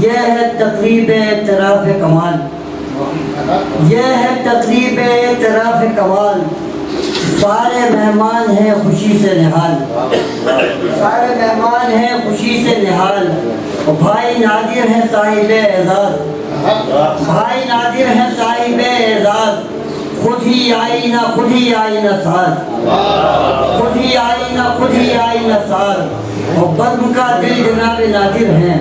یہ ہے تقریب اعتراف کمال، یہ ہے تقریب اعتراف کمال، سارے مہمان ہیں خوشی سے نہال، سارے مہمان ہیں خوشی سے نہال، بھائی نادر ہیں صاحب اعزاز، بھائی نادر ہیں صاحب اعزاز، خود ہی آئینہ خود ہی آئینہ ساز، خود ہی آئینہ خود ہی آئینہ ساز، اور بزم کا دل جناب نادر ہیں،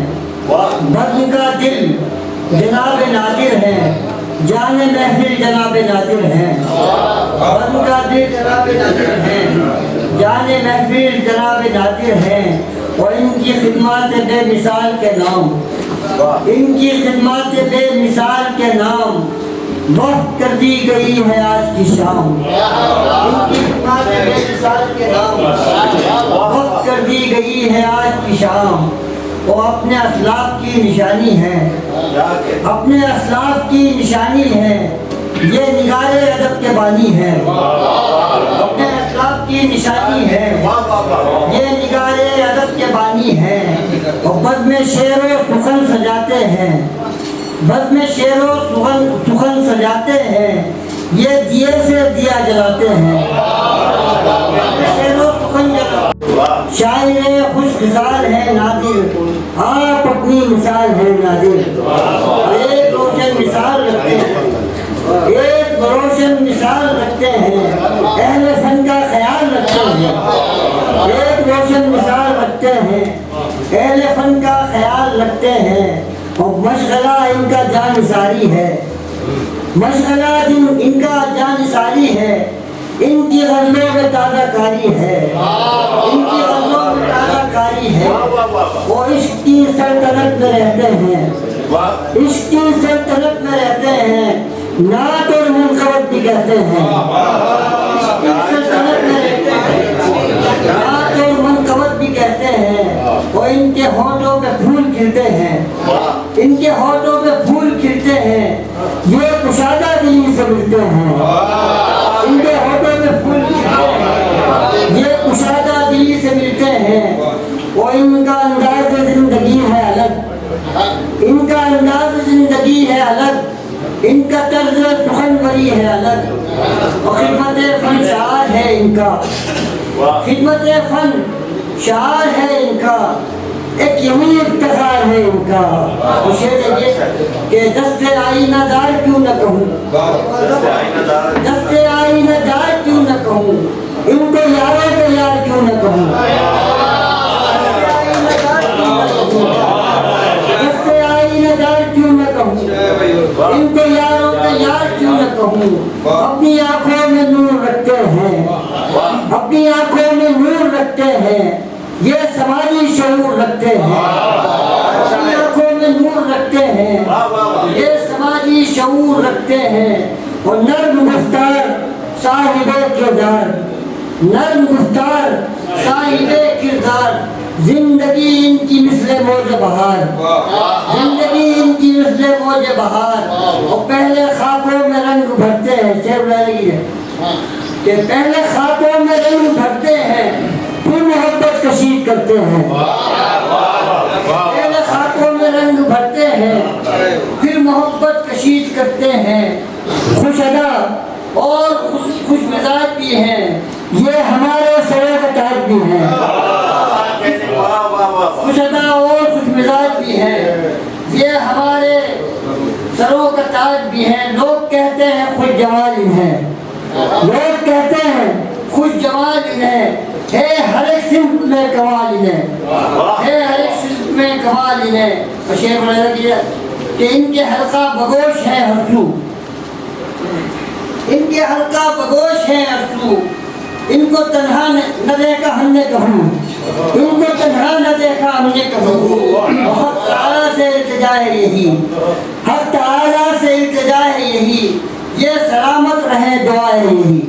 بزم کا دل جناب نادر ہیں، جان محفل جناب نادر ہیں، بزم کا دل جناب نادر ہیں، جان محفل جناب نادر ہیں، اور ان کی خدمات بے مثال کے نام، ان کی خدمات بے مثال کے نام وقت کر دی گئی ہے آج کی شام، ان کی خدمات بے مثال کے نام وقت کر دی گئی ہے آج کی شام، وہ اپنے اسلاف کی نشانی ہے، اپنے اسلاف کی نشانی ہے، یہ نگار ادب کے بانی ہے، اپنے اسلاف کی نشانی ہے، یہ نگار ادب کے بانی ہے، اور بزم شعر و سخن سجاتے ہیں، بزم شعر و سخن سجاتے ہیں، یہ دیے سے دیا جلاتے ہیں، شعر و سخن شاعر خوش خصال ہے نادر، آپ اپنی مثال ہے نادر، ایک روشن مثال رکھتے ہیں، ایک روشن مثال رکھتے ہیں، اہل فن کا خیال رکھتے ہیں، ایک روشن مثال رکھتے ہیں، اہل فن کا خیال رکھتے ہیں، اور مشغلہ ان کا جانثاری ہے، مشغلہ ان کا جانثاری ہے، ان کی غزلوں میں تازہ کاری ہے، ان کی غزلوں میں تازہ کاری ہے، وہ عشق کی سلطنت میں رہتے ہیں، عشق کی سلطنت میں رہتے ہیں، نعت اور منقبت بھی کہتے ہیں، عشق کی سلطنت میں رہتے ہیں، نعت اور منقبت بھی کہتے ہیں، وہ ان کے ہونٹوں پہ پھول کھلتے ہیں، ان کے ہونٹوں پہ پھول کھلتے ہیں، یہ کشادہ دلی سے ملتے ہیں، ان کے ہونٹوں پہ پھول کھلتے ہیں، یہ کشادہ دلی سے ملتے ہیں، وہ ان کا انداز زندگی ہے الگ، ان کا انداز زندگی ہے الگ، ان کا طرز سخنوری ہے الگ، اور خدمت فن شعار ہے ان کا، خدمت فن شعار ہے ان کا، ایک یمین افتخار ہے ان کا، وہ شعر یہ کہ دست آئینہ دار کیوں نہ کہوں، دست آئینہ دار کیوں نہ کہوں، ان کو یاروں کے یار کیوں نہ کہوں، دست آئینہ دار کیوں نہ کہوں، ان کو یاروں کے یار کیوں نہ کہوں، اپنی آنکھوں میں نور رکھتے ہیں، اپنی آنکھوں میں نور رکھتے ہیں، یہ سماجی شعور رکھتے ہیں، اپنی آنکھوں میں نور رکھتے ہیں، یہ سماجی شعور رکھتے ہیں، اور نرم گفتار صاحب کردار، نرم گفتار صاحب کردار، زندگی ان کی مثل موج بہار، زندگی ان کی مثل موج بہار، اور پہلے خاکوں میں رنگ بھرتے ہیں، شعر لگی ہے کہ پہلے خاکوں میں رنگ بھرتے ہیں، پھر محبت کشید کرتے ہیں، پہلے خاکوں میں رنگ بھرتے ہیں، پھر محبت کشید کرتے ہیں، خوش ادا اور خوش مزاج بھی ہیں، یہ ہمارے سروں کا تاج بھی ہیں، خوش ادا اور خوش مزاج بھی ہیں، یہ ہمارے سروں کا تاج بھی ہیں، لوگ کہتے ہیں خوش جمال انہیں، لوگ کہتے ہیں خوش جمال انہیں، ہے ہر ایک صنف میں کمال انہیں، ہے ہر ایک صنف میں کمال انہیں، اور شیخ نے کیا کہ ان کے حلقہ بگوش ہے ہر سو، ان کے حلقہ بگوش ہے ہر سو، ان کو تنہا نہ دیکھا ہم نے کہوں، ان کو تنہا نہ دیکھا ہم نے کہوں، حق تعالیٰ سے التجا ہے یہی، حق تعالیٰ سے التجا ہے یہی، یہ سلامت رہے دعا ہے یہی۔